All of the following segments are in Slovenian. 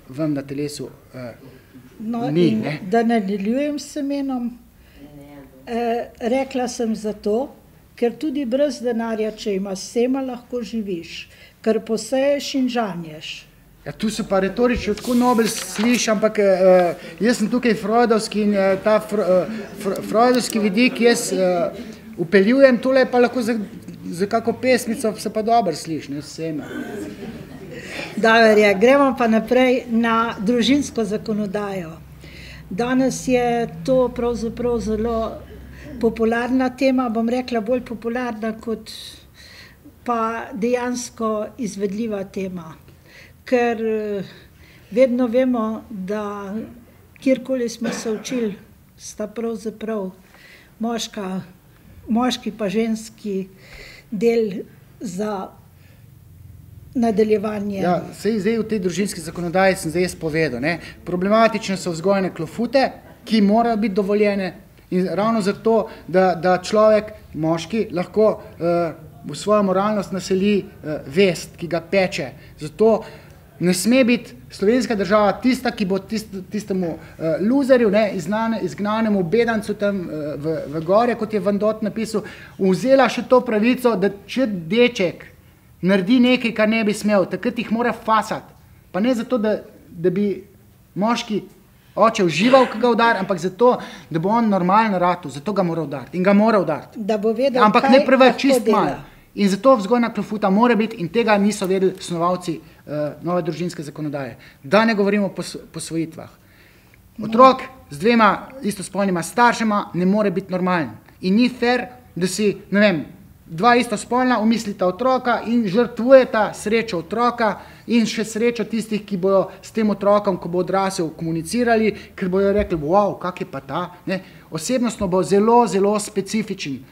vam na telesu ni. Ne? Da nadaljujem s semenom, rekla sem zato, ker tudi brez denarja, če imaš sema, lahko živiš, ker poseješ in žanješ. Ja, tu se pa retorično tako nobel sliši, ampak jaz sem tukaj freudovski in ta freudovski vidik jaz upeljujem, tole pa lahko za kako pesmico se pa dobro sliši, ne vseme. Dobro, gremo pa naprej na družinsko zakonodajo. Danes je to pravzaprav zelo popularna tema, bom rekla bolj popularna kot pa dejansko izvedljiva tema. Ker vedno vemo, da kjerkoli smo se učili, sta pravzaprav moški pa ženski del za nadaljevanje. Ja, zdaj v tej družinski zakonodaji sem zdaj povedal. Ne? Problematične so vzgojne klofute, ki morajo biti dovoljene in ravno zato, da človek, moški, lahko v svojo moralnost naseli vest, ki ga peče. Zato ne sme biti slovenska država tista, ki bo tistemu luzerju, izgnanemu bedancu tam v gorje, kot je Van Dot napisal, vzela še to pravico, da če deček naredi nekaj, kar ne bi smel, takrat jih mora fasati. Pa ne zato, da bi moški oče užival, ko ga udar, ampak zato, da bo on normalno ratal, zato ga mora udariti in ga mora udariti. Da bo vedel, ampak ne preveč, čist malo. In zato vzgojna klofuta mora biti in tega niso vedeli snovalci nove družinske zakonodaje. Da ne govorimo o posvojitvah. Otrok z dvema istospolnima staršema ne more biti normalen. In ni fair, da si, ne vem, dva istospolna umislita otroka in žrtvujeta srečo otroka in še srečo tistih, ki bojo s tem otrokom, ko bo odrasel, komunicirali, ker bojo rekli, wow, kak je pa ta. Ne? Osebnostno bo zelo, zelo specifičen.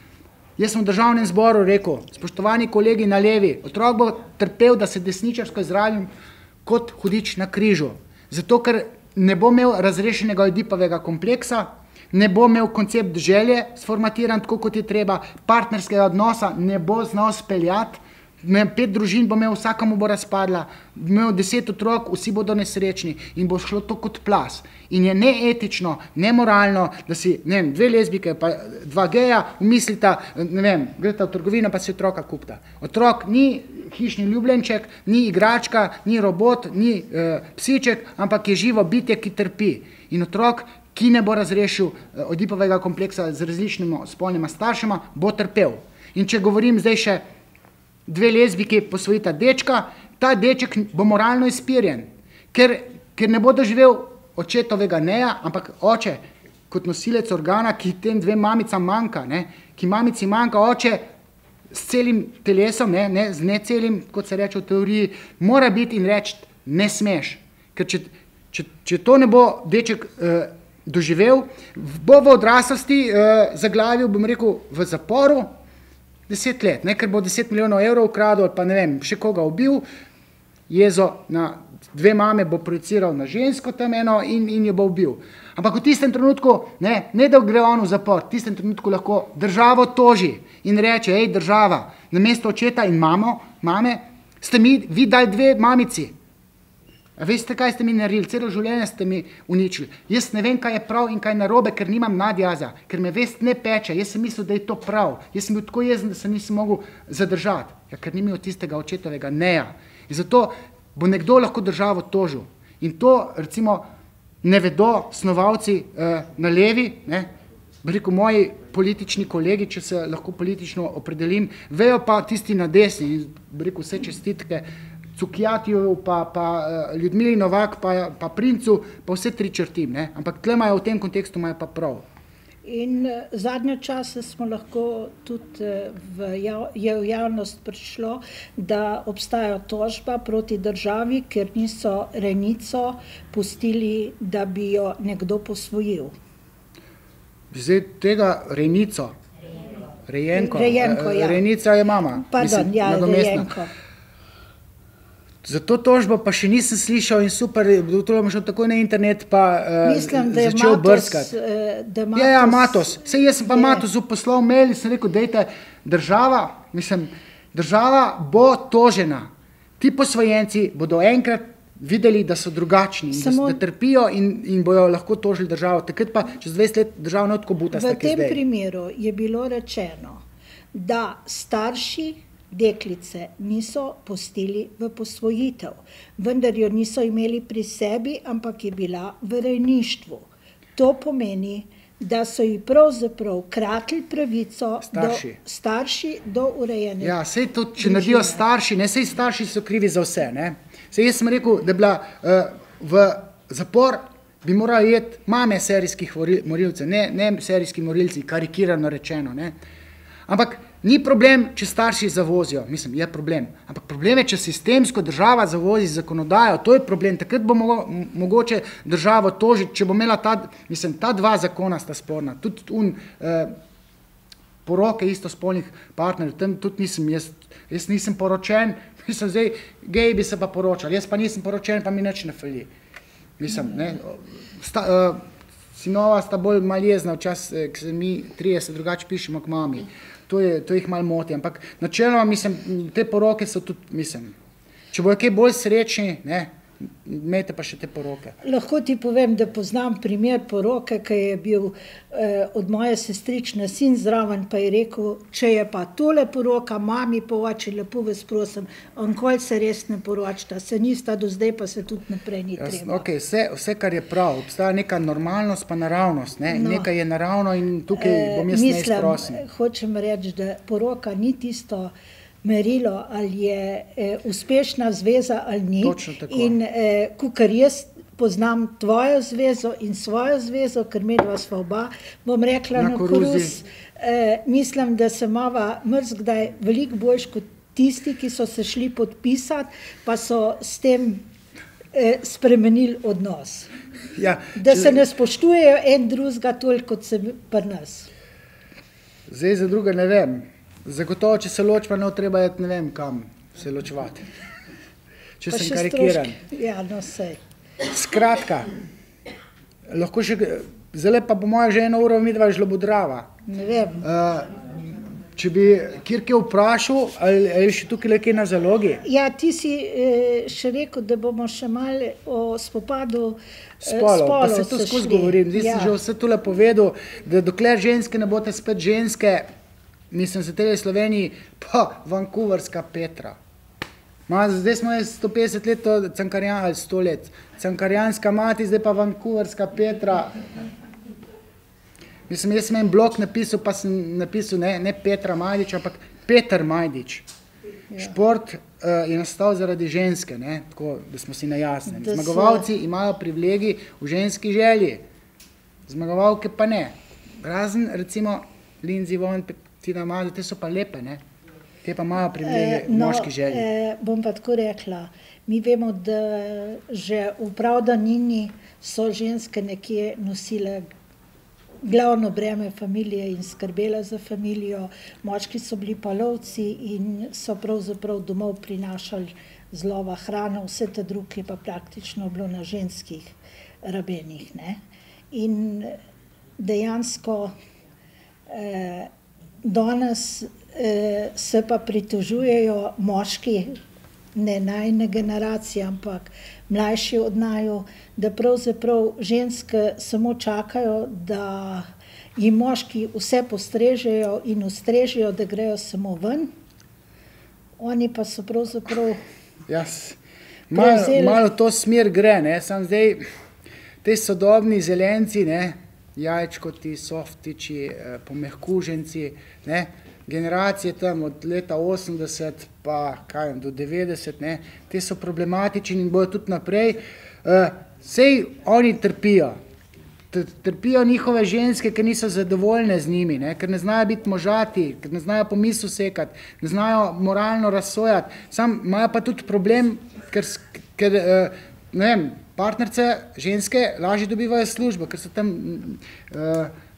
Jaz sem v državnem zboru rekel, spoštovani kolegi na levi, otrok bo trpel, da se desničarsko izrazim kot hudič na križu. Zato, ker ne bo imel razrešenega Oedipovega kompleksa, ne bo imel koncept želje sformatiran tako, kot je treba, partnerskega odnosa ne bo znal speljati, 5 družin bo imel, vsakemu bo razpadla, imel 10 otrok, vsi bodo nesrečni in bo šlo to kot plas. In je neetično, nemoralno, da si, ne vem, 2 lezbike pa 2 geja umislita, ne vem, gresta v trgovino pa si otroka kupta. Otrok ni hišni ljubljenček, ni igračka, ni robot, ni psiček, ampak je živo bitje, ki trpi. In otrok, ki ne bo razrešil Oedipovega kompleksa z različnimi spolnima staršema, bo trpel. In če govorim zdaj še 2 lezbiki posvojita dečka, ta deček bo moralno izpirjen, ker ne bo doživel očetovega neja, ampak oče kot nosilec organa, ki tem 2 mamicam manjka, ne, ki mamici manjka, oče s celim telesom, ne z necelim, kot se reče v teoriji, mora biti in reči, ne smeš. Ker če to ne bo deček doživel, bo v odraslosti zaglavil, bom rekel, v zaporu 10 let, ne, ker bo 10 milijonov evrov ukradil, ali pa ne vem, še koga ubil, jezo na 2 mame bo projiciral na žensko tam eno in jo bo ubil. Ampak v tistem trenutku, ne da gre on v zapor, v tistem trenutku lahko državo toži in reče, ej država, namesto očeta in mame, ste vi dali 2 mamici. A veste, kaj ste mi naredili? Celo življenje ste mi uničili. Jaz ne vem, kaj je prav in kaj narobe, ker nimam nadjaza, ker me vest ne peče. Jaz sem mislil, da je to prav. Jaz sem bil tako jezen, da se nisem mogel zadržati, ker ni imel tistega očetovega neja. In zato bo nekdo lahko državo tožil. In to, recimo, ne vedo snovalci na levi, rekel moji politični kolegi, če se lahko politično opredelim, vejo pa tisti na desni. In rekel vse čestitke Cukjatiju, pa Ljudmili Novak, pa Princu, pa vse 3 črtim. Ne? Ampak tle imajo v tem kontekstu imajo pa prav. In zadnje čase smo lahko tudi je v javnost prišlo, da obstaja tožba proti državi, ker niso rejnico pustili, da bi jo nekdo posvojil. Zdaj tega rejnico, rejenko, ja. Rejnica je mama. Pardon, ja, rejenko. Za to tožbo pa še nisem slišal in super, to bom šel takoj na internet pa začel brskati. Ja, Matos. Sej jaz sem pa Matosu poslal mail in sem rekel, dejte, država bo tožena. Ti posvojenci bodo enkrat videli, da so drugačni, da trpijo in bojo lahko tožili državo. Takrat pa čez 20 let država ne tako butasta, ki je zdaj. V tem primeru je bilo rečeno, da starši deklice niso pustili v posvojitev, vendar jo niso imeli pri sebi, ampak je bila v rejništvu. To pomeni, da so ji pravzaprav kratili pravico starši do urejene. Ja, sej to, če naredijo starši, ne, sej starši so krivi za vse, ne. Sej jaz sem rekel, da je bila v zapor, bi morali jeti mame serijskih morilcev, ne serijski morilci, karikirano rečeno, ne. Ampak ni problem, če starši zavozijo, mislim, je problem, ampak problem je, če sistemsko država zavozi zakonodajo, to je problem, takrat bo mogoče državo tožiti, če bo imela ta dva zakona sta sporna, tudi poroke istospolnih partnerjev, tam tudi nisem, jaz nisem poročen, mislim, zdaj, geji bi se pa poročali, jaz pa nisem poročen, pa mi nič ne fali, mislim, ne, sinova sta bolj maljezna, včasih, ki se mi 30 drugače pišemo k mami, to jih malo moti, ampak načeloma, mislim, te poroke so tudi, mislim, če bojo kaj bolj srečni, ne, imejte pa še te poroke. Lahko ti povem, da poznam primer poroke, ki je bil od moje sestrične sin zraven, pa je rekel, če je pa tole poroka, mami pa oči, lepo vas prosim, onkoli se res ne poročita, se nista do zdaj, pa se tudi naprej ni treba. Ok, vse, kar je prav, obstaja neka normalnost pa naravnost, ne? No. Nekaj je naravno in tukaj bom jaz neizprosen. Hočem reči, da poroka ni tisto merilo, ali je uspešna zveza ali ni. Točno tako. In kakor jaz poznam tvojo zvezo in svojo zvezo, ker medva sva oba, bom rekla na koruz, mislim, da se mava mrzkdaj veliko boljš kot tisti, ki so se šli podpisati, pa so s tem spremenili odnos. Ja, da se ne spoštujejo en drugega toliko, kot se pri nas. Zdaj za druga ne vem. Zagotovo, če se loč, pa ne treba jeti, ne vem kam se ločevati. Če sem karikiran. Ja, no sej. Skratka, lahko še, zdaj pa po moje že 1 uro midva žlobodrava. Ne vem. Če bi kjerkaj vprašal, ali še tukaj nekaj na zalogi? Ja, ti si še rekel, da bomo še malo o spopadu spolov. Pa se to skozi govorim. Zdaj sem že vse tole povedal, da dokler ženske ne boste spet ženske, mislim, za tele Sloveniji, pa Vancouverska Petra. Zdaj smo 150 let, ali 100 let, Cankarjanska mati, zdaj pa Vancouverska Petra. Mislim, jaz sem en blog napisal, pa sem napisal ne Petra Majdič, ampak Peter Majdič. Ja. Šport je nastal zaradi ženske, ne? Tako, da smo si na jasnem. Zmagovalci imajo privilegij v ženski želji, zmagovalke pa ne. Razen, recimo, Lindsay Vonn, Tina Maze, te so pa lepe, ne? Te pa imajo privilegije moški želji. Bom pa tako rekla, mi vemo, da že v pravdanini so ženske nekje nosile glavno breme familije in skrbele za familijo, moški so bili pa lovci in so pravzaprav domov prinašali z lova hrano, vse te druge pa praktično bilo na ženskih rabenih, ne? In dejansko danes se pa pritožujejo moški, ne najne generacije, ampak mlajši od naju, da pravzaprav ženske samo čakajo, da jim moški vse postrežejo in ustrežejo, da grejo samo ven. Oni pa so pravzaprav malo to smer gre, ne, sam zdaj te sodobni zelenci, ne, jajčkoti, softiči, pomehkuženci, ne, generacije tam od leta 80 pa do 90, ne, te so problematični in bojo tudi naprej. Sej oni trpijo. Trpijo njihove ženske, ker niso zadovoljne z njimi, ne, ker ne znajo biti možati, ker ne znajo po mislu sekati, ne znajo moralno razsojati. Sam imajo pa tudi problem, ker ne vem, partnerce, ženske, lažje dobivajo službo, ker so tam,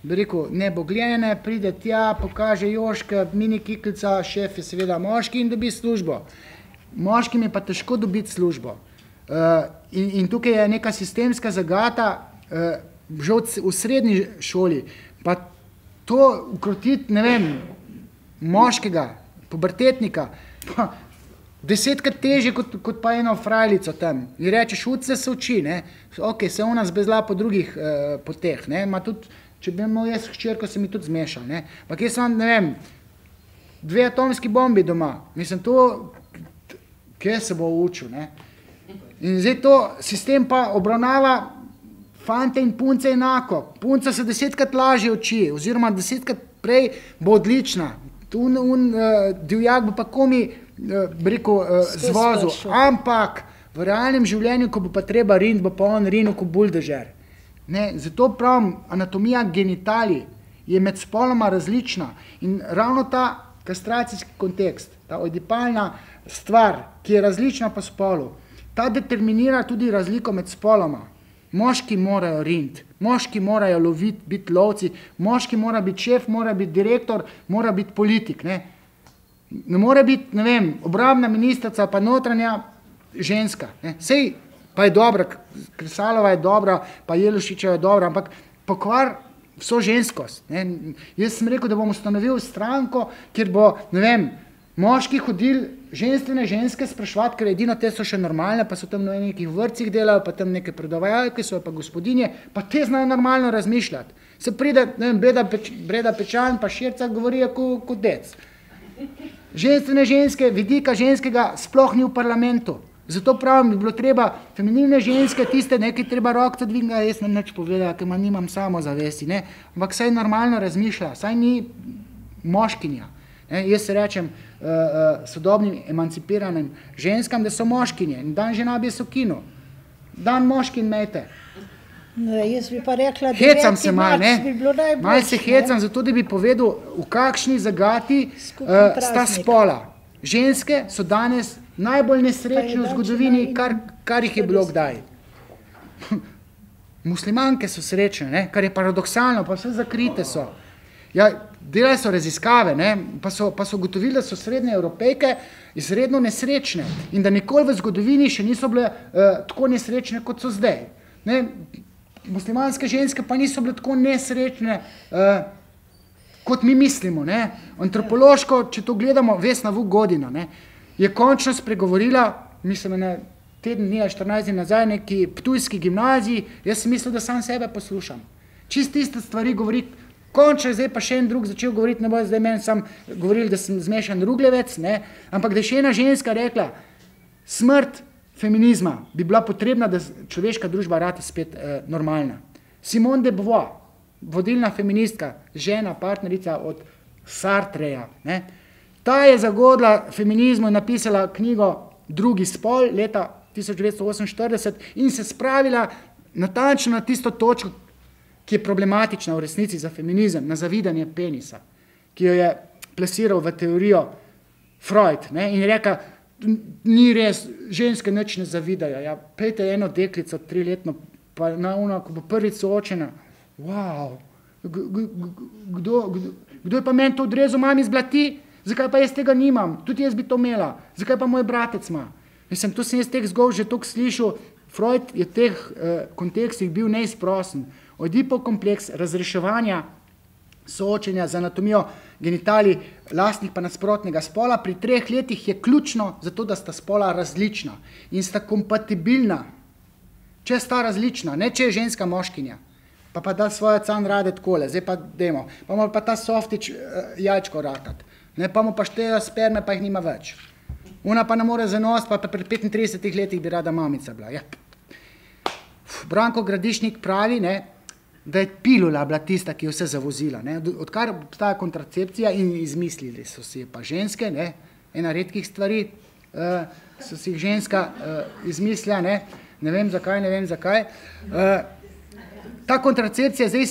bi rekel, nebogljene, pride tja, pokaže Joška, mini kiklica, šef je seveda moški in dobi službo. Moškim je pa težko dobiti službo. In tukaj je neka sistemska zagata, že v srednji šoli, pa to ukrotiti, ne vem, moškega, pubertetnika, pa 10krat težje kot pa eno frajlico tam. In rečeš, učce se uči, ne? Ok, se ona zbezla po drugih poteh, ne? Ma tudi, če bi imel jaz hčerko, se mi tudi zmešal, ne? Ampak jaz sem, ne vem, 2 atomski bombi doma. Mislim, to, kje se bo učil, ne? In zdaj to sistem pa obravnava fante in punce enako. Punca se 10krat lažje uči, oziroma 10krat prej bo odlična. Divjak bo pa komi, zvozil. Ampak v realnem življenju, ko bo pa treba riniti, bo pa on rinil kot buldožer. Zato pravim, anatomija genitalij je med spoloma različna. In ravno ta kastracijski kontekst, ta oidipalna stvar, ki je različna po spolu, ta determinira tudi razliko med spoloma. Moški morajo riniti, moški morajo loviti, biti lovci, moški mora biti šef, mora biti direktor, mora biti politik. Ne more biti, ne vem, obrambna ministrica, pa notranja ženska. Sej pa je dobra, Kresalova je dobra, pa Jelušičeva je dobra, ampak pokvar vso ženskost. Jaz sem rekel, da bom ustanovil stranko, kjer bo, ne vem, moški hodili ženstvene ženske spraševati, ker edino te so še normalne, pa so tam v nekih vrtcih delajo, pa tam neke predavajalke so, pa gospodinje, pa te znajo normalno razmišljati. Se pride, ne vem, Breda Pečan, pa Širca govorijo kot dec. Ženstvene ženske, vidika ženskega sploh ni v parlamentu. Zato pravim, bi bilo treba feminilne ženske, tiste, ki treba rokco dvigniti, jaz nem nič povedala, ker nimam samozavesti, ne, ampak saj normalno razmišlja, saj ni moškinja. Jaz se rečem sodobnim emancipiranim ženskam, da so moškinje. In dan ženab je so kino. Dan moškin mejte. Jaz bi pa rekla, hecam se malo, bi bilo najboljše. Malo se hecam, zato da bi povedal, v kakšni zagati sta spola. Ženske so danes najbolj nesrečne v zgodovini, kar jih je bilo kdaj. Muslimanke so srečne, kar je paradoksalno, pa vse zakrite so. Ja, delali so raziskave, pa so ugotovili, da so srednje Evropejke izredno nesrečne in da nikoli v zgodovini še niso bile tako nesrečne, kot so zdaj. Muslimanske ženske pa niso bile tako nesrečne, kot mi mislimo. Antropološko, če to gledamo, Vesna Vuk Godina je končno spregovorila, mislim, teden dni, 14 dni nazaj, neki ptujski gimnaziji, jaz sem mislil, da sam sebe poslušam. Čist iste stvari govori, končno je zdaj pa še en drug začel govoriti, ne bo zdaj meni sam govoril, da sem zmešan ruglevec, ampak da je še ena ženska rekla, smrt feminizma bi bila potrebna, da človeška družba rate spet normalna. Simone de Beauvoir, vodilna feministka, žena, partnerica od Sartreja, ta je zagodila feminizmu in napisala knjigo Drugi spol leta 1948 in se spravila natančno na tisto točko, ki je problematična v resnici za feminizem, na zavidanje penisa, ki jo je plasiral v teorijo Freud, in je rekel, ni res, ženske nič ne zavidajo. Ja, pejte eno deklico, 3-letno, pa na ono, ko bo prvič soočena, wow, kdo je pa meni to odrezal, mami zblati, zakaj pa jaz tega nimam, tudi jaz bi to imela, zakaj pa moj bratec ima. Mislim, to sem jaz teh zgolj že toliko slišal, Freud je v teh kontekstih bil neizprosen. Oedipov kompleks razreševanja soočenja z anatomijo genitalij lastnih pa nasprotnega spola pri 3 letih je ključno zato, da sta spola različna in sta kompatibilna. Če sta različna, ne če je ženska moškinja, pa da svojo can rade takole, zdaj pa demo, pa mora pa ta softič jajčko ratat, pa mu pa štejo sperme, pa jih nima več. Ona pa ne more zanost, pa pri 35 letih bi rada mamica bila. Ja. Branko Gradišnik pravi, da je pilula bila tista, ki je vse zavozila. Odkar obstaja kontracepcija in izmislili so si pa ženske, ena redkih stvari so si jih ženska izmislila, ne vem zakaj. Ta kontracepcija zdaj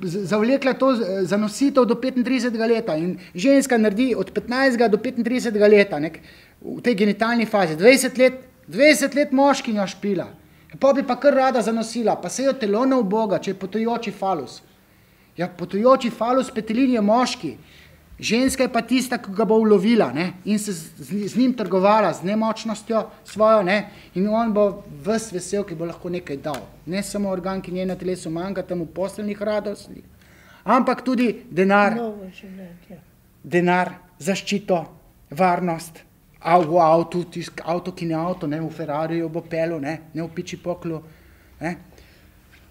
zavlekla to zanositev do 35. leta in ženska naredi od 15. do 35. leta v tej genitalni fazi. 20 let moškinja špila. Pa bi pa kar rada zanosila, pa se jo telo ne uboga, če je potujoči falus. Ja, potujoči falus petelin je moški, ženska je pa tista, ki ga bo ulovila in se z njim trgovala, z nemočnostjo svojo in on bo ves vesel, ki bo lahko nekaj dal. Ne samo organ, ki njej na telesu manjka, tam v postelnih radostih, ampak tudi denar, zaščito, varnost, avto, ki ne avto, ne, v Ferrariju bo pelo, ne v piči poklu. Ne.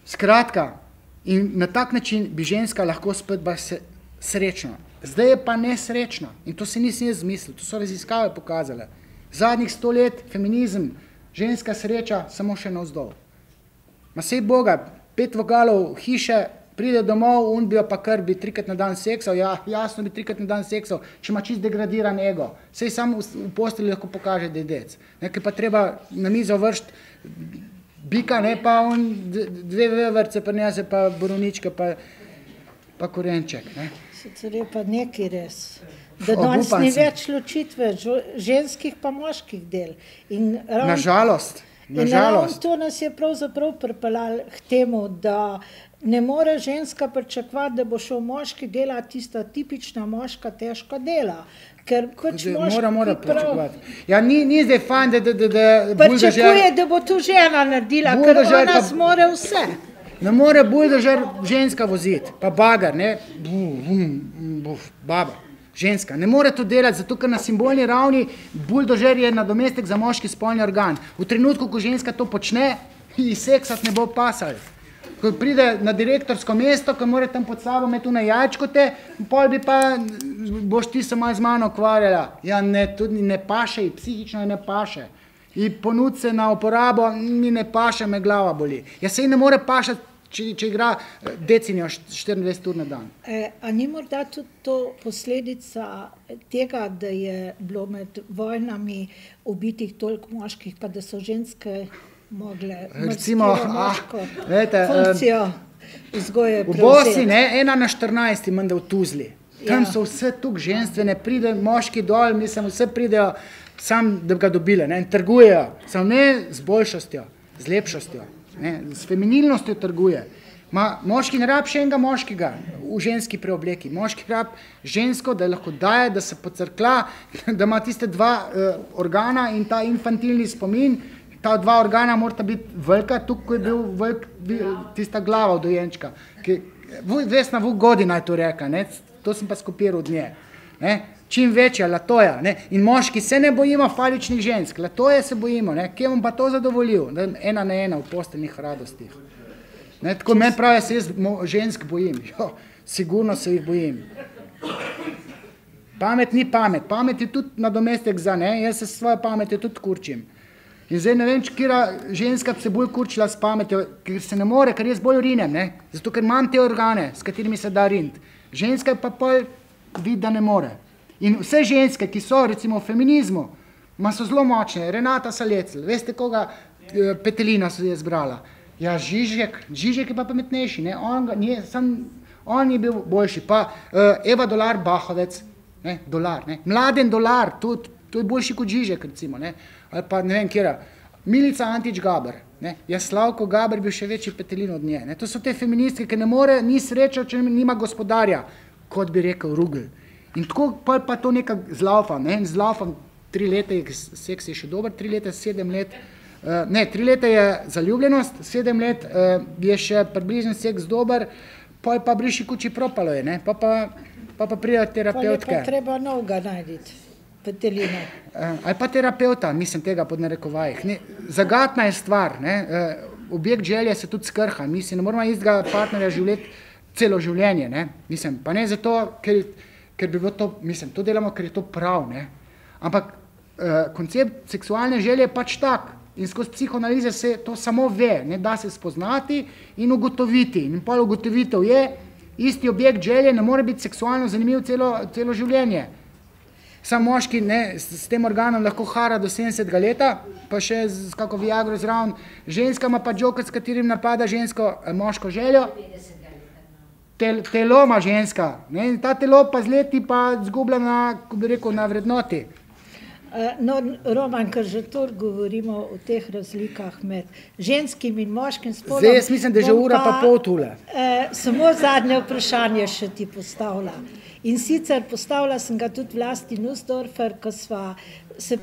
Skratka, in na tak način bi ženska lahko spet bila srečna. Zdaj je pa nesrečna in to se nisem jaz zmislil, to so raziskave pokazale. Zadnjih 100 let feminizem, ženska sreča samo še navzdol. Ma sej Boga, 5 vogalov hiše, pride domov, bi jo pa kar bi 3krat na dan seksal, ja, jasno bi 3krat na dan seksal, če ima čist degradiran ego. Sej sam v postelji lahko pokaže, da je dec. Nekaj pa treba na mizo vršt bika, ne, pa on 2 veverce, pa nese pa boronička, pa korenček, ne. Sicer je pa nekaj res, da danes ni več ločitve ženskih pa moških del. Nažalost. In ravno to nas je pravzaprav pripeljalo k temu, da ne more ženska pričakovati, da bo šel moški delati tista tipična moška težka dela. Ker pač mora pričakovati. Ja, ni zdaj fajn, da pričakuje, da bo tu žena naredila, ker ona zmore vse. Ne more buldožer ženska voziti, pa bagar, ne, baba, ženska. Ne more to delati, zato ker na simbolni ravni buldožer je nadomestek za moški spolni organ. V trenutku, ko ženska to počne, ji seksat ne bo pasal. Ko pride na direktorsko mesto, ko mora tam pod sabo imeti tune jajčkote, pol bi pa, boš ti se malo z mano ukvarjala. Ja, ne, tudi ne paše, psihično ne paše. In ponud se na uporabo, mi ne paše, me glava boli. Ja, se ne more pašati, če igra decinjo 24 ur na dan. A ni morda tudi to posledica tega, da je bilo med vojnami ubitih toliko moških, pa da so ženske mogle moško funkcijo vzgoje prevzeti? V Bosni, ne, 1 na 14 menda v Tuzli. Tam so vse tukaj ženstvene, pride moški dol, mislim, vse pridejo sam, da bi ga dobile, ne, in trgujejo, samo ne z boljšostjo, z lepšostjo, ne, s feminilnostjo trguje. Moški ne rab še enega moškega v ženski preobleki, moški rab žensko, da lahko daje, da se pocrkla, da ima tiste 2 organa in ta infantilni spomin, ta 2 organa morata biti velika, tukaj ko je bil velik tista glava od dojenčka. Vesna Vuk-Godina je to rekla, ne, to sem pa skopiral od nje. Ne. Čim večja, latoja, ne, in moški se ne bojimo faličnih žensk, latoje se bojimo, ne, kje bom pa to zadovoljil, 1 na 1 v posteljnih radostih. Ne, tako meni pravi, se jaz žensk bojim, jo, sigurno se jih bojim. Pamet ni pamet, pamet je tudi nadomestek za, ne, jaz se svojo pametjo tudi kurčim. In zdaj ne vem, kjera ženska se bolj kurčila s pametjo, ker se ne more, ker jaz bolj rinem, ne, zato ker imam te organe, s katerimi se da riniti. Ženska pa pol vidi, da ne more. In vse ženske, ki so recimo v feminizmu, so zelo močne. Renata Salecl, veste koga Petelina se je zbrala? Ja, Žižek je pa pametnejši, ne? On je bil boljši. Pa Eva Dolar Bahovec, ne? Dolar, ne? Mladen Dolar, to je boljši kot Žižek recimo, ne? Ali pa ne vem kjera, Milica Antič Gaber, ne? Ja, Slavko Gaber bil še večji Petelin od nje, ne? To so te feministke, ki ne more, ni sreča, če nima gospodarja, kot bi rekel Rugl. In tako pa to nekako zlaufam, ne, in zlaufam 3 leta, seks je še dober, 3 leta, 7 let, ne, 3 leta je zaljubljenost, 7 let je še približen seks dober, pa briši kuči propalo je, ne, pa pride terapeutke. Pa je pa treba novega najditi, Petelina. Ali pa terapeuta, mislim tega pod narekovajih. Zagatna je stvar, ne, objekt želje se tudi skrha, mislim, ne moramo istega partnerja življenja celo življenje, ne, mislim, pa ne zato, ker bi bilo to, mislim, to delamo, ker je to prav, ne. Ampak koncept seksualne želje je pač tak in skozi psihoanalize se to samo ve, ne da se spoznati in ugotoviti. In pol ugotovitev je, isti objekt želje ne more biti seksualno zanimiv celo življenje. Sam moški, ne, s tem organom lahko hara do 70 leta, pa še z kako viagro zraven. Ženska ima pa džoker, s katerim napada moško željo. Telo ima ženska, ne, in ta telo pa z leti pa zgublja na, ko bi rekel, na vrednoti. No, Roman, ker že toliko govorimo o teh razlikah med ženskim in moškim spolom. Zdaj jaz mislim, da je že ura pa pol tule. Samo zadnje vprašanje še ti postavila. In sicer postavila sem ga tudi Vlasti Nussdorfer, ko sva se